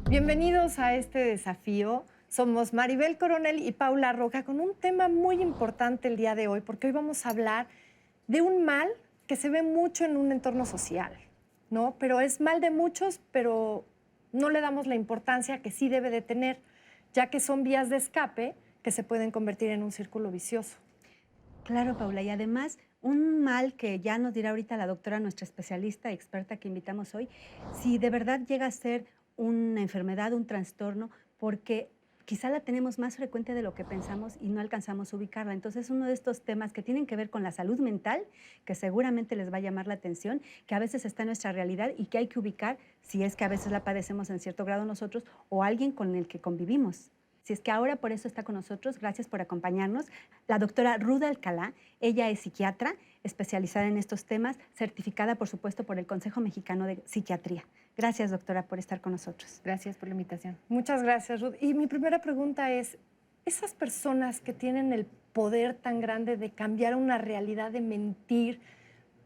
Bienvenidos a este desafío. Somos Maribel Coronel y Paula Roca con un tema muy importante el día de hoy, porque hoy vamos a hablar de un mal que se ve mucho en un entorno social, ¿no? Pero es mal de muchos, pero no le damos la importancia que sí debe de tener, ya que son vías de escape que se pueden convertir en un círculo vicioso. Claro, Paula, y además un mal que ya nos dirá ahorita la doctora, nuestra especialista experta que invitamos hoy, si de verdad llega a ser una enfermedad, un trastorno, porque quizá la tenemos más frecuente de lo que pensamos y no alcanzamos a ubicarla. Entonces, uno de estos temas que tienen que ver con la salud mental, que seguramente les va a llamar la atención, que a veces está en nuestra realidad y que hay que ubicar si es que a veces la padecemos en cierto grado nosotros o alguien con el que convivimos. Si es que ahora por eso está con nosotros, gracias por acompañarnos, la doctora Ruda Alcalá. Ella es psiquiatra, especializada en estos temas, certificada, por supuesto, por el Consejo Mexicano de Psiquiatría. Gracias, doctora, por estar con nosotros. Gracias por la invitación. Muchas gracias, Ruth. Y mi primera pregunta es, esas personas que tienen el poder tan grande de cambiar una realidad, de mentir,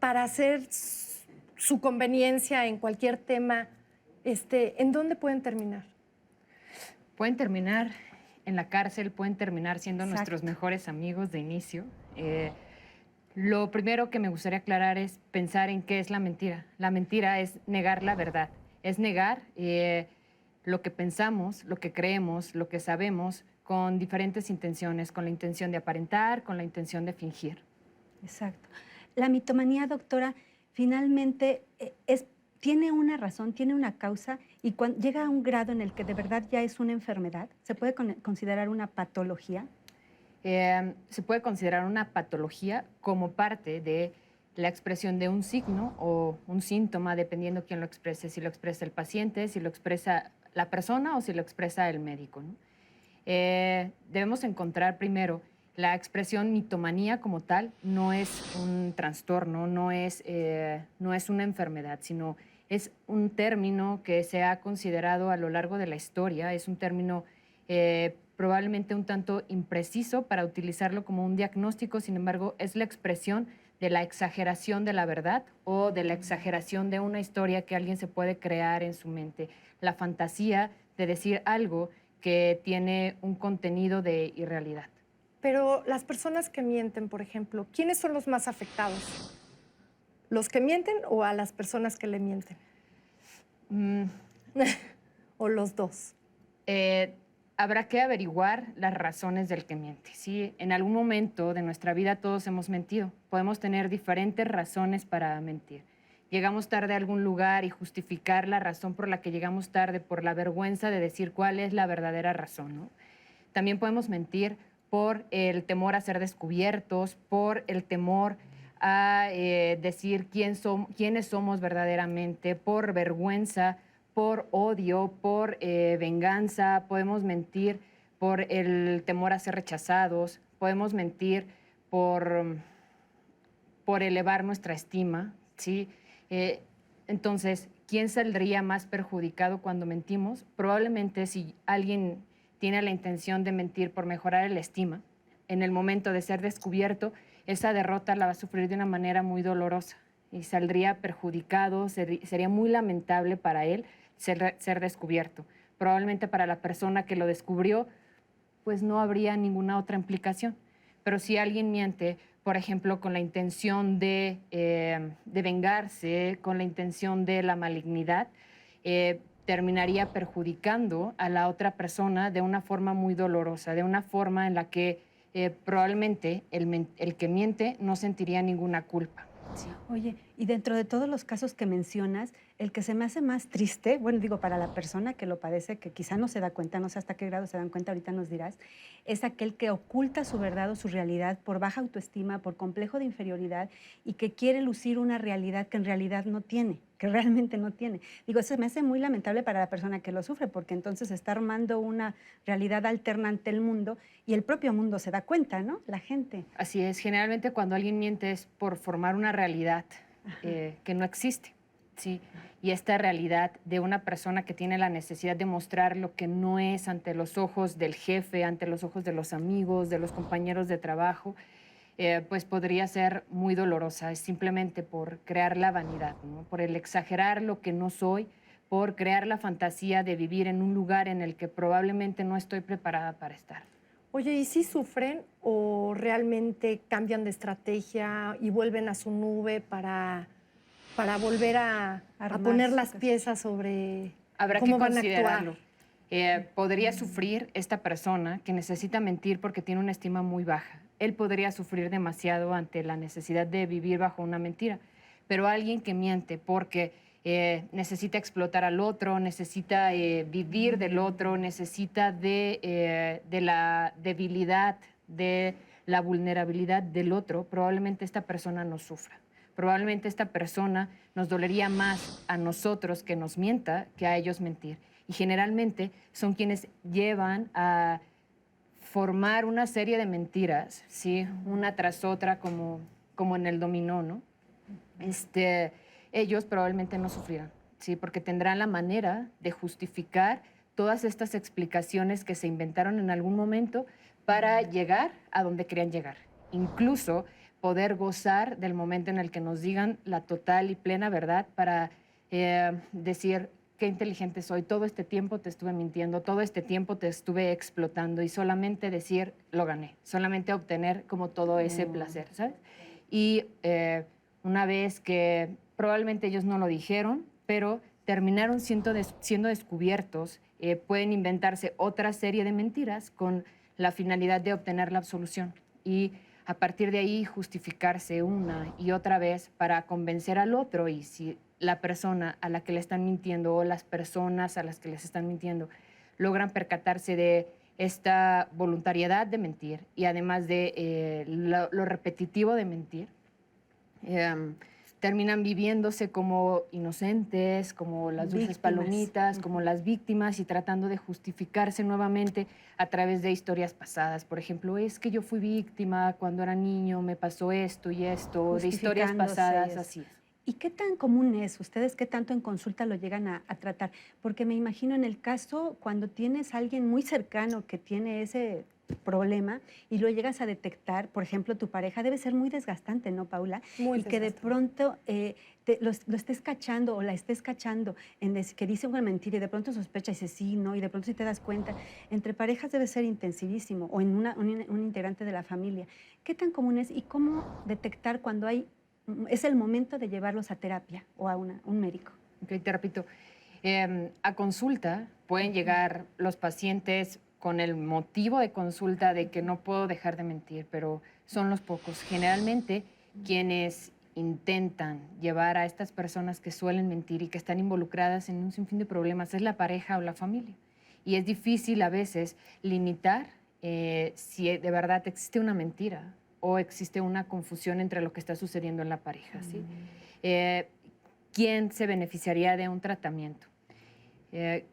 para hacer su conveniencia en cualquier tema, ¿en dónde pueden terminar? Pueden terminar en la cárcel, pueden terminar siendo Exacto. nuestros mejores amigos de inicio. Lo primero que me gustaría aclarar es pensar en qué es la mentira. La mentira es negar la verdad, es negar lo que pensamos, lo que creemos, lo que sabemos, con diferentes intenciones, con la intención de aparentar, con la intención de fingir. Exacto. La mitomanía, doctora, finalmente tiene una razón, tiene una causa y cuando llega a un grado en el que de verdad ya es una enfermedad, ¿se puede considerar una patología? Se puede considerar una patología como parte de la expresión de un signo o un síntoma, dependiendo quién lo exprese, si lo expresa el paciente, si lo expresa la persona o si lo expresa el médico, ¿no? Debemos encontrar primero la expresión mitomanía como tal, no es un trastorno, no es una enfermedad, sino es un término que se ha considerado a lo largo de la historia, es un término probablemente un tanto impreciso para utilizarlo como un diagnóstico, sin embargo, es la expresión de la exageración de la verdad o de la exageración de una historia que alguien se puede crear en su mente, la fantasía de decir algo que tiene un contenido de irrealidad. Pero las personas que mienten, por ejemplo, ¿quiénes son los más afectados? ¿Los que mienten o a las personas que le mienten? Mm, ¿O los dos? Habrá que averiguar las razones del que miente. ¿Sí? En algún momento de nuestra vida todos hemos mentido. Podemos tener diferentes razones para mentir. Llegamos tarde a algún lugar y justificar la razón por la que llegamos tarde por la vergüenza de decir cuál es la verdadera razón, ¿no? También podemos mentir por el temor a ser descubiertos, por el temor a decir quiénes somos verdaderamente, por vergüenza, por odio, por venganza, podemos mentir por el temor a ser rechazados, podemos mentir por, por elevar nuestra estima, ¿sí? Entonces, ¿quién saldría más perjudicado cuando mentimos? Probablemente si alguien tiene la intención de mentir por mejorar la estima, en el momento de ser descubierto, esa derrota la va a sufrir de una manera muy dolorosa y saldría perjudicado, sería muy lamentable para él ser descubierto. Probablemente para la persona que lo descubrió, pues no habría ninguna otra implicación. Pero si alguien miente, por ejemplo, con la intención de vengarse, con la intención de la malignidad, terminaría perjudicando a la otra persona de una forma muy dolorosa, de una forma en la que probablemente el que miente no sentiría ninguna culpa. Sí. Oye, y dentro de todos los casos que mencionas, el que se me hace más triste, bueno, digo, para la persona que lo padece, que quizá no se da cuenta, no sé hasta qué grado se dan cuenta, ahorita nos dirás, es aquel que oculta su verdad o su realidad por baja autoestima, por complejo de inferioridad y que quiere lucir una realidad que en realidad no tiene, que realmente no tiene. Digo, eso me hace muy lamentable para la persona que lo sufre, porque entonces está armando una realidad alterna ante el mundo y el propio mundo se da cuenta, ¿no? La gente. Así es, generalmente cuando alguien miente es por formar una realidad que no existe, ¿sí? Y esta realidad de una persona que tiene la necesidad de mostrar lo que no es ante los ojos del jefe, ante los ojos de los amigos, de los compañeros de trabajo, pues podría ser muy dolorosa. Es simplemente por crear la vanidad, ¿no? Por el exagerar lo que no soy, por crear la fantasía de vivir en un lugar en el que probablemente no estoy preparada para estar. Oye, ¿y si sufren o realmente cambian de estrategia y vuelven a su nube para volver a Armar poner su las casa. piezas sobre Habrá cómo que van a considerarlo. actuar? Podría sufrir esta persona que necesita mentir porque tiene una estima muy baja. Él podría sufrir demasiado ante la necesidad de vivir bajo una mentira. Pero alguien que miente porque necesita explotar al otro, necesita vivir del otro, necesita de la debilidad, de la vulnerabilidad del otro, probablemente esta persona no sufra. Probablemente esta persona nos dolería más a nosotros que nos mienta que a ellos mentir. Y generalmente son quienes llevan a formar una serie de mentiras, ¿sí? Una tras otra, como en el dominó, ¿no? Ellos probablemente no sufrirán, ¿sí? Porque tendrán la manera de justificar todas estas explicaciones que se inventaron en algún momento para llegar a donde querían llegar. Incluso poder gozar del momento en el que nos digan la total y plena verdad para decir qué inteligente soy, todo este tiempo te estuve mintiendo, todo este tiempo te estuve explotando y solamente decir lo gané, solamente obtener como todo ese placer, ¿sabes? Y una vez que probablemente ellos no lo dijeron, pero terminaron siendo descubiertos, pueden inventarse otra serie de mentiras con la finalidad de obtener la absolución y a partir de ahí justificarse una y otra vez para convencer al otro. Y si la persona a la que le están mintiendo o las personas a las que les están mintiendo logran percatarse de esta voluntariedad de mentir y además de lo repetitivo de mentir, terminan viviéndose como inocentes, como las dulces Víctimas. palomitas, como las víctimas y tratando de justificarse nuevamente a través de historias pasadas. Por ejemplo, es que yo fui víctima cuando era niño, me pasó esto y esto, de historias Justificándose pasadas, y eso. así es. ¿Y qué tan común es? ¿Ustedes qué tanto en consulta lo llegan a tratar? Porque me imagino en el caso cuando tienes a alguien muy cercano que tiene ese problema y lo llegas a detectar, por ejemplo, tu pareja, debe ser muy desgastante, ¿no, Paula? Muy Y que de desgastante. pronto lo estés cachando o la estés cachando que dice una mentira y de pronto sospecha y dice sí, no, y de pronto sí te das cuenta. Entre parejas debe ser intensivísimo o en un integrante de la familia. ¿Qué tan común es y cómo detectar cuando es el momento de llevarlos a terapia o a un médico? Ok, te repito, a consulta pueden llegar los pacientes con el motivo de consulta de que no puedo dejar de mentir, pero son los pocos. Generalmente quienes intentan llevar a estas personas que suelen mentir y que están involucradas en un sinfín de problemas es la pareja o la familia. Y es difícil a veces limitar si de verdad existe una mentira o existe una confusión entre lo que está sucediendo en la pareja, ¿sí? ¿Quién se beneficiaría de un tratamiento?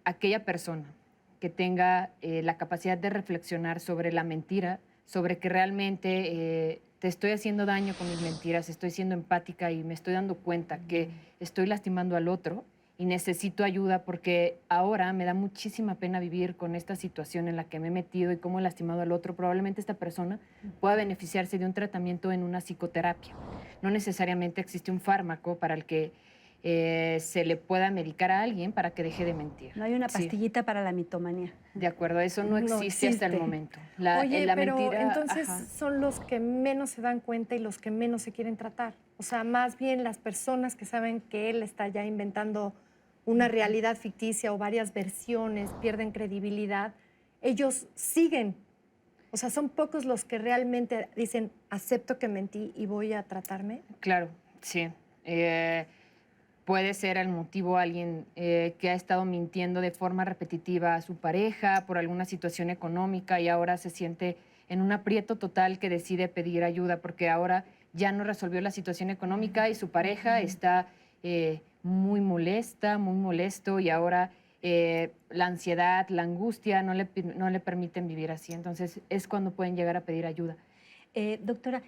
Aquella persona que tenga la capacidad de reflexionar sobre la mentira, sobre que realmente te estoy haciendo daño con mis mentiras, estoy siendo empática y me estoy dando cuenta que estoy lastimando al otro y necesito ayuda porque ahora me da muchísima pena vivir con esta situación en la que me he metido y cómo he lastimado al otro. Probablemente esta persona pueda beneficiarse de un tratamiento en una psicoterapia. No necesariamente existe un fármaco para el que se le pueda medicar a alguien para que deje de mentir. No hay una Sí, pastillita para la mitomanía. de acuerdo, eso no No existe hasta el existe. momento. Oye, La pero mentira, entonces ajá. son los que menos se dan cuenta y los que menos se quieren tratar. O sea, más bien las personas que saben que él está ya inventando una realidad ficticia o varias versiones, pierden credibilidad, ellos siguen. O sea, son pocos los que realmente dicen, acepto que mentí y voy a tratarme. Claro, sí. Puede ser el motivo alguien que ha estado mintiendo de forma repetitiva a su pareja por alguna situación económica y ahora se siente en un aprieto total que decide pedir ayuda porque ahora ya no resolvió la situación económica y su pareja está muy molesta, muy molesto y ahora la ansiedad, la angustia no le permiten vivir así. Entonces es cuando pueden llegar a pedir ayuda. Doctora,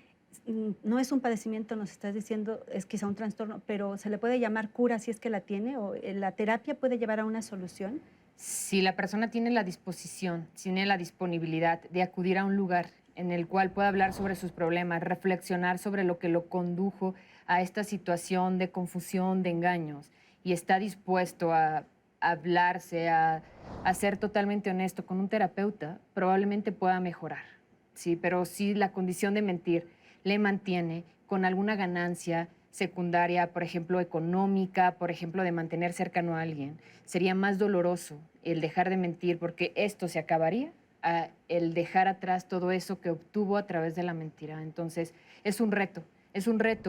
no es un padecimiento, nos estás diciendo, es quizá un trastorno, pero ¿se le puede llamar cura si es que la tiene? ¿O la terapia puede llevar a una solución? Si la persona tiene la disposición, tiene la disponibilidad de acudir a un lugar en el cual pueda hablar sobre sus problemas, reflexionar sobre lo que lo condujo a esta situación de confusión, de engaños, y está dispuesto a hablarse, a ser totalmente honesto con un terapeuta, probablemente pueda mejorar, ¿sí? Pero si la condición de mentir le mantiene con alguna ganancia secundaria, por ejemplo, económica, por ejemplo, de mantener cercano a alguien, sería más doloroso el dejar de mentir porque esto se acabaría a el dejar atrás todo eso que obtuvo a través de la mentira. Entonces, es un reto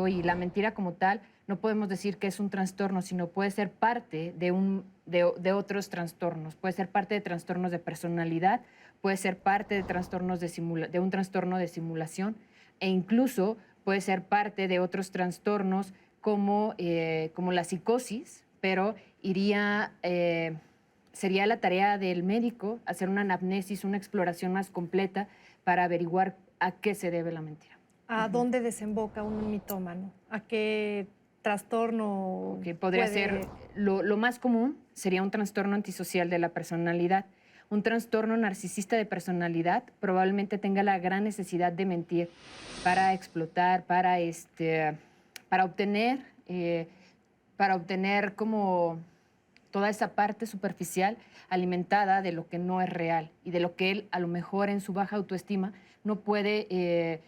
y la mentira como tal no podemos decir que es un trastorno, sino puede ser parte de otros trastornos, puede ser parte de trastornos de personalidad, puede ser parte de trastornos de un trastorno de simulación e incluso puede ser parte de otros trastornos como la psicosis, pero sería la tarea del médico hacer una anamnesis, una exploración más completa para averiguar a qué se debe la mentira. ¿A dónde desemboca un mitómano? ¿A qué trastorno Que podría ser, lo más común sería un trastorno antisocial de la personalidad. Un trastorno narcisista de personalidad probablemente tenga la gran necesidad de mentir para explotar, para obtener como toda esa parte superficial alimentada de lo que no es real y de lo que él a lo mejor en su baja autoestima no puede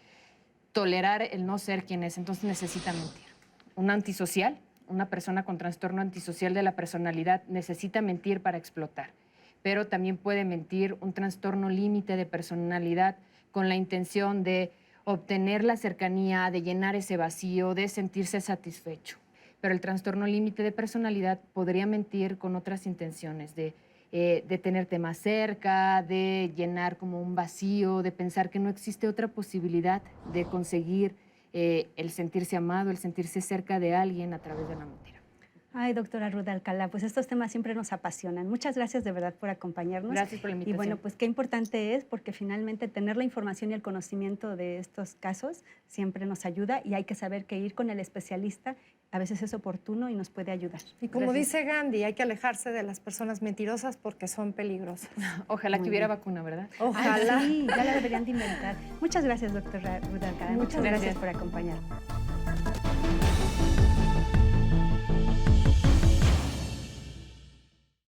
tolerar el no ser quien es, entonces necesita mentir. Un antisocial, una persona con trastorno antisocial de la personalidad necesita mentir para explotar, pero también puede mentir un trastorno límite de personalidad con la intención de obtener la cercanía, de llenar ese vacío, de sentirse satisfecho. Pero el trastorno límite de personalidad podría mentir con otras intenciones, de tenerte más cerca, de llenar como un vacío, de pensar que no existe otra posibilidad de conseguir el sentirse amado, el sentirse cerca de alguien a través de la mentira. Ay, doctora Ruth Alcalá, pues estos temas siempre nos apasionan. Muchas gracias de verdad por acompañarnos. Gracias por la invitación. Y bueno, pues qué importante es, porque finalmente tener la información y el conocimiento de estos casos siempre nos ayuda y hay que saber que ir con el especialista a veces es oportuno y nos puede ayudar. Y como Gracias. dice Gandhi, hay que alejarse de las personas mentirosas porque son peligrosas. Ojalá Muy que hubiera bien. vacuna, ¿verdad? Ojalá. Ay, sí, ya la deberían de inventar. Muchas gracias, doctora Ruth Alcalá. Muchas gracias gracias. por acompañarnos.